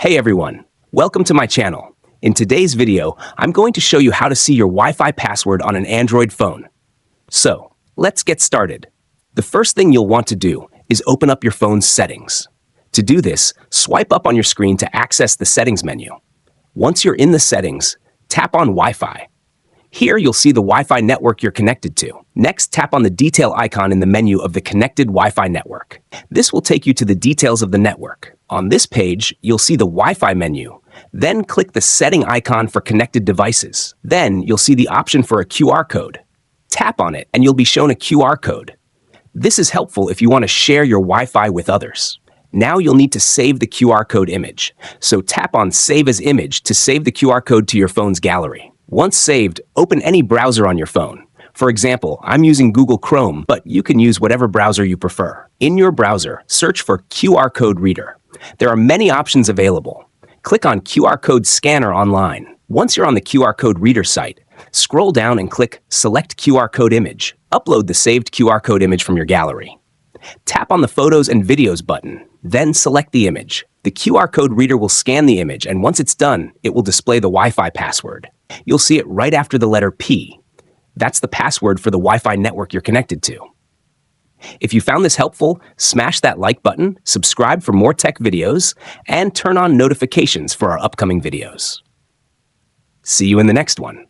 Hey everyone, welcome to my channel. In today's video, I'm going to show you how to see your Wi-Fi password on an Android phone. So, let's get started. The first thing you'll want to do is open up your phone's settings. To do this, swipe up on your screen to access the settings menu. Once you're in the settings, tap on Wi-Fi. Here you'll see the Wi-Fi network you're connected to. Next, tap on the detail icon in the menu of the connected Wi-Fi network. This will take you to the details of the network. On this page, you'll see the Wi-Fi menu. Then click the setting icon for connected devices. Then you'll see the option for a QR code. Tap on it and you'll be shown a QR code. This is helpful if you want to share your Wi-Fi with others. Now you'll need to save the QR code image. So tap on Save as Image to save the QR code to your phone's gallery. Once saved, open any browser on your phone. For example, I'm using Google Chrome, but you can use whatever browser you prefer. In your browser, search for QR code reader. There are many options available. Click on QR code scanner online. Once you're on the QR code reader site, scroll down and click Select QR code image. Upload the saved QR code image from your gallery. Tap on the Photos and Videos button, then select the image. The QR code reader will scan the image, and once it's done, it will display the Wi-Fi password. You'll see it right after the letter P. That's the password for the Wi-Fi network you're connected to. If you found this helpful, smash that like button, subscribe for more tech videos, and turn on notifications for our upcoming videos. See you in the next one.